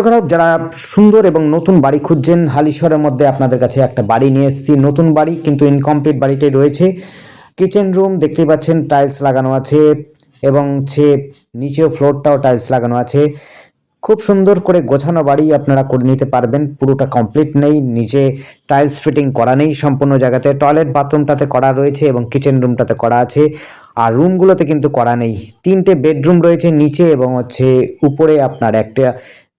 গ্রাহক যারা সুন্দর এবং নতুন বাড়ি খুঁজছেন, হালিশহরের মধ্যে আপনাদের কাছে একটা বাড়ি নিয়ে এসেছি। নতুন বাড়ি কিন্তু ইনকমপ্লিট বাড়িটাই রয়েছে। কিচেন রুম দেখতেই পাচ্ছেন টাইলস লাগানো আছে এবং নিচেও ফ্লোরটাও টাইলস লাগানো আছে। খুব সুন্দর করে গোছানো বাড়ি আপনারা করে নিতে পারবেন। পুরোটা কমপ্লিট নেই, নিচে টাইলস ফিটিং করা নেই সম্পূর্ণ জায়গাতে। টয়লেট বাথরুমটাতে করা রয়েছে এবং কিচেন রুমটাতে করা আছে, আর রুমগুলোতে কিন্তু করা নেই। 3টে বেডরুম রয়েছে নিচে এবং উপরে আপনার একটা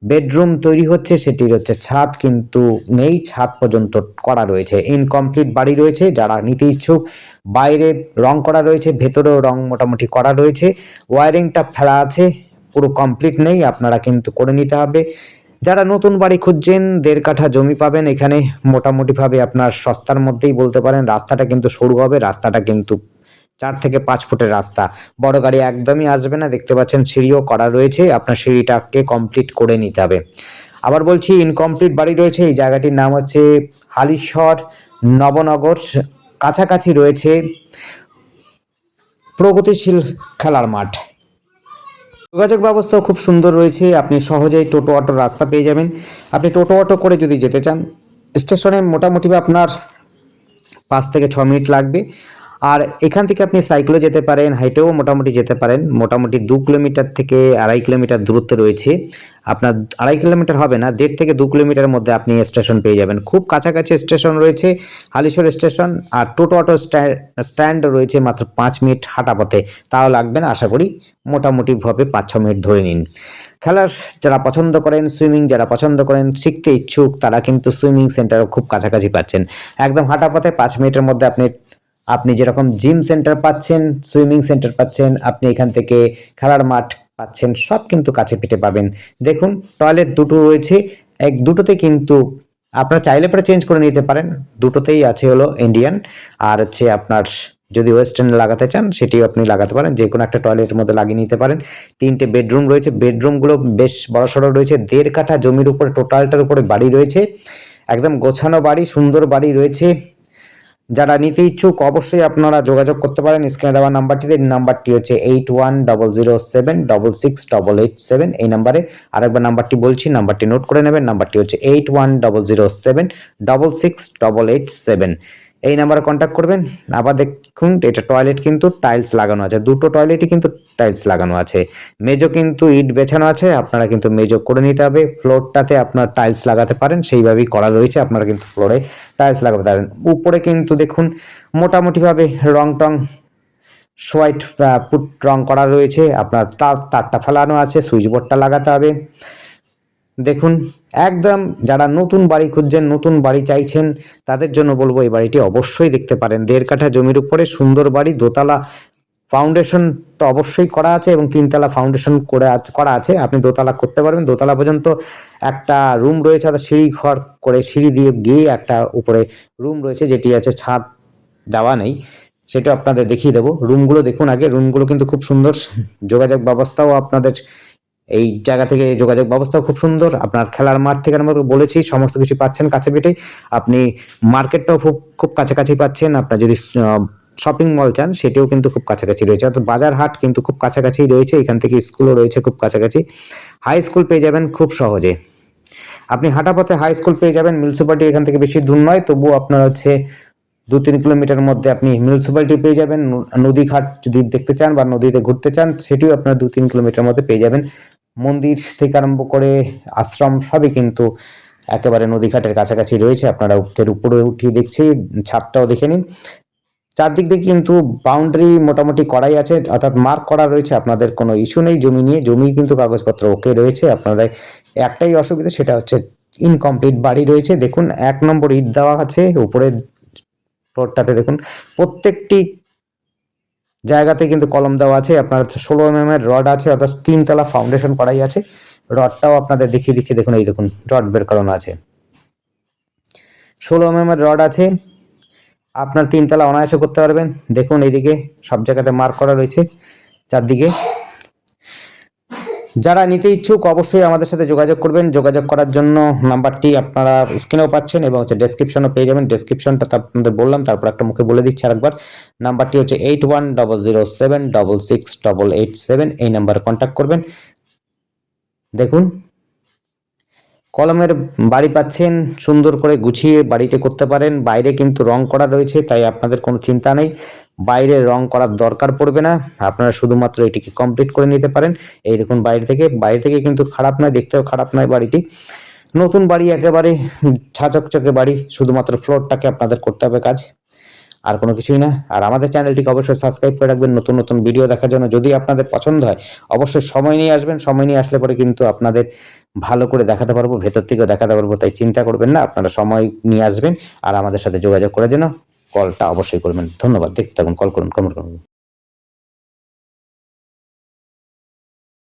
বেডরুম তৈরি হচ্ছে, সেটি হচ্ছে ছাদ কিন্তু নেই, ছাদ পর্যন্ত করা রয়েছে। ইনকমপ্লিট বাড়ি রয়েছে, যারা নিতে ইচ্ছুক। বাইরে রং করা রয়েছে, ভেতরেও রং মোটামুটি করা রয়েছে। ওয়ারিংটা ফেলা আছে, পুরো কমপ্লিট নেই, আপনারা কিন্তু করে নিতে হবে। যারা নতুন বাড়ি খুঁজছেন 1.5 কাঠা জমি পাবেন এখানে মোটামুটিভাবে আপনার সস্তার মধ্যেই বলতে পারেন। রাস্তাটা কিন্তু সরু হবে, রাস্তাটা কিন্তু 4 থেকে 5 ফুটের রাস্তা, বড় গাড়ি একদমই আসবে না। দেখতে পাচ্ছেন সিঁড়িও করা রয়েছে, আপনার সিঁড়িটাকে কমপ্লিট করে নিতে হবে। আবার বলছি, ইনকমপ্লিট বাড়ি রয়েছে। এই জায়গাটির নাম হচ্ছে হালিশহর নবনগর, কাছাকাছি রয়েছে প্রগতিশীল খেলার মাঠ। যোগাযোগ ব্যবস্থাও খুব সুন্দর রয়েছে, আপনি সহজেই টোটো অটোর রাস্তা পেয়ে যাবেন। আপনি টোটো অটো করে যদি যেতে চান, স্টেশনে মোটামুটি আপনার 5 থেকে 6 মিনিট লাগবে। আর এখান থেকে আপনি সাইকেলে যেতে পারেন, হাইটেও মোটামুটি যেতে পারেন। মোটামুটি 2 কিলোমিটার থেকে 2.5 কিলোমিটার দূরত্বে রয়েছে। আপনার 2.5 কিলোমিটার হবে না, 1.5 থেকে 2 কিলোমিটারের মধ্যে আপনি স্টেশন পেয়ে যাবেন। খুব কাছাকাছি স্টেশন রয়েছে হালিশহর স্টেশন। আর টোটো অটো স্ট্যান্ড রয়েছে মাত্র 5 মিনিট হাঁটা পথে, তাও লাগবে না আশা করি, মোটামুটিভাবে 5-6 মিনিট ধরে নিন। খেলার যারা পছন্দ করেন, সুইমিং যারা পছন্দ করেন, শিখতে ইচ্ছুক, তারা কিন্তু সুইমিং সেন্টার খুব কাছাকাছি পাচ্ছেন। একদম হাঁটা পথে 5 মিনিটের মধ্যে আপনি যেরকম জিম সেন্টার পাচ্ছেন, সুইমিং সেন্টার পাচ্ছেন, আপনি এখান থেকে খেলার মাঠ পাচ্ছেন, সব কিন্তু কাছে পিঠে পাবেন। দেখুন টয়লেট দুটো রয়েছে, দুটোতে কিন্তু আপনারা চাইলে পরে চেঞ্জ করে নিতে পারেন। দুটোতেই আছে হলো ইন্ডিয়ান, আর আপনার যদি ওয়েস্টার্ন লাগাতে চান সেটিও আপনি লাগাতে পারেন, যে কোনো একটা টয়লেটের মধ্যে লাগিয়ে নিতে পারেন। 3টে বেডরুম রয়েছে, বেডরুমগুলো বেশ বড়সড় রয়েছে। 1.5 কাঠা জমির উপরে, টোটালটার উপরে বাড়ি রয়েছে। একদম গোছানো বাড়ি, সুন্দর বাড়ি রয়েছে। যারা নিতে ইচ্ছুক অবশ্যই আপনারা যোগাযোগ করতে পারেন স্ক্রিনে দেওয়া নাম্বারটিতে। নাম্বারটি হচ্ছে 8100768887। এই নাম্বারে আরেকবার নাম্বারটি বলছি, নাম্বারটি নোট করে নেবেন। নাম্বারটি হচ্ছে 8100768887। এই নাম্বারে কন্ট্যাক্ট করবেন। আবার দেখুন, এটা টয়লেট কিন্তু টাইলস লাগানো আছে, দুটো টয়লেটই কিন্তু টাইলস লাগানো আছে। মেজো কিন্তু ইট বেছানো আছে, আপনারা কিন্তু মেজো করে নিতে হবে। ফ্লোরটাতে আপনার টাইলস লাগাতে পারেন, সেইভাবেই করা রয়েছে, আপনারা কিন্তু ফ্লোরে টাইলস লাগাতে পারেন। উপরে কিন্তু দেখুন মোটামুটিভাবে রং টং হোয়াইট পুট রং করা রয়েছে। আপনার তারটা ফেলানো আছে, সুইচ বোর্ডটা লাগাতে হবে। দেখুন একদম যারা নতুন বাড়ি খুঁজছেন, নতুন বাড়ি চাইছেন, তাদের জন্য বলবো এই বাড়িটি অবশ্যই দেখতে পারেন। 1.5 কাঠা জমির উপরে সুন্দর বাড়ি, দোতলা ফাউন্ডেশন তো অবশ্যই করা আছে এবং 3তলা ফাউন্ডেশন করা আছে। আপনি দোতলা করতে পারবেন, দোতলা পর্যন্ত একটা রুম রয়েছে, অর্থাৎ সিঁড়ি ঘর করে সিঁড়ি দিয়ে গিয়ে একটা উপরে রুম রয়েছে, যেটি আছে ছাদ দেওয়া নেই, সেটা আপনাদের দেখিয়ে দেবো। রুমগুলো দেখুন আগে, রুমগুলো কিন্তু খুব সুন্দর। যোগাযোগ ব্যবস্থাও আপনাদের এই জায়গা থেকে যোগাযোগ ব্যবস্থাও খুব সুন্দর। আপনার খেলার মাঠ থেকে আমরা বলেছি সমস্ত কিছু পাচ্ছেন কাছে পিঠে। আপনি মার্কেটটাও খুব খুব কাছাকাছি পাচ্ছেন। আপনার যদি শপিং মল চান সেটিও কিন্তু খুব কাছাকাছি রয়েছে, অর্থাৎ বাজার হাট কিন্তু খুব কাছাকাছি রয়েছে। এখান থেকে স্কুলও রয়েছে খুব কাছাকাছি। হাই স্কুল পেয়ে যাবেন খুব সহজে, আপনি হাঁটা পথে হাই স্কুল পেয়ে যাবেন। মিউনিসিপালিটি এখান থেকে বেশি দূর নয়, তবুও আপনার 2-3 কিলোমিটার মধ্যে আপনি মিউনিসিপালিটি পেয়ে যাবেন। নদী ঘাট যদি দেখতে চান বা নদীতে ঘুরতে চান, সেটিও আপনার 2-3 কিলোমিটার মধ্যে পেয়ে যাবেন। মন্দির থেকে আরম্ভ করে আশ্রম সবই কিন্তু একেবারে নদীঘাটের কাছাকাছি রয়েছে। আপনারা উপরে উঠিয়ে দেখছি, ছাদটাও দেখে নিন। চারদিক দিয়ে কিন্তু বাউন্ডারি মোটামুটি করাই আছে, অর্থাৎ মার্ক করা রয়েছে। আপনাদের কোনো ইস্যু নেই জমি নিয়ে, জমি কিন্তু কাগজপত্র ওকে রয়েছে। আপনাদের একটাই অসুবিধা, সেটা হচ্ছে ইনকমপ্লিট বাড়ি রয়েছে। দেখুন 1 নম্বর ইট দেওয়া আছে উপরে ফ্লোরটাতে, দেখুন প্রত্যেকটি জায়গাতে কিন্তু কলম দেওয়া আছে। আপনার 16 mm এর রড আছে, অর্থাৎ 3তলা ফাউন্ডেশন করাই আছে। রডটাও আপনাদের দেখিয়ে দিচ্ছি, দেখুন এই দেখুন রড বের করানো আছে, 16 mm এর রড আছে। আপনার 3তলা অনায়াসে করতে পারবেন। দেখুন এইদিকে সব জায়গাতে মার্ক করা রয়েছে চারদিকে। যারা নিতে ইচ্ছুক অবশ্যই আমাদের সাথে যোগাযোগ করবেন। যোগাযোগ করার জন্য নাম্বারটি আপনারা স্ক্রিনেও পাচ্ছেন এবং ডেসক্রিপশনও পেয়ে যাবেন। ডেসক্রিপশনটা তো আপনাদের বললাম, তারপর একটা মুখে বলে দিচ্ছি আরেকবার। নাম্বারটি হচ্ছে 8100766887। এই নাম্বারে কন্ট্যাক্ট করবেন। দেখুন কলমের বাড়ি পাচ্ছেন, সুন্দর করে গুছিয়ে বাড়িটি করতে পারেন। বাইরে কিন্তু রং করা রয়েছে, তাই আপনাদের কোনো চিন্তা নেই, বাইরে রং করার দরকার পড়বে না। আপনারা শুধুমাত্র এটিকে কমপ্লিট করে নিতে পারেন। এই দেখুন বাইরে থেকে কিন্তু খারাপ নয়, দেখতেও খারাপ নয় বাড়িটি। নতুন বাড়ি একেবারে ঝাঁচকচকে বাড়ি, শুধুমাত্র ফ্লোরটাকে আপনাদের করতে হবে কাজ, আর কোনো কিছুই না। আর আমাদের চ্যানেলটিকে অবশ্যই সাবস্ক্রাইব করে রাখবেন নতুন নতুন ভিডিও দেখার জন্য। যদি আপনাদের পছন্দ হয় অবশ্যই সময় নিয়ে আসবেন, সময় নিয়ে আসলে পরে কিন্তু আপনাদের ভালো করে দেখাতে পারবো, ভেতর থেকেও দেখাতে পারবো, তাই চিন্তা করবেন না। আপনারা সময় নিয়ে আসবেন আর আমাদের সাথে যোগাযোগ করার জন্য কলটা অবশ্যই করবেন। ধন্যবাদ। দেখতে থাকুন, কল করুন, কমেন্ট করুন।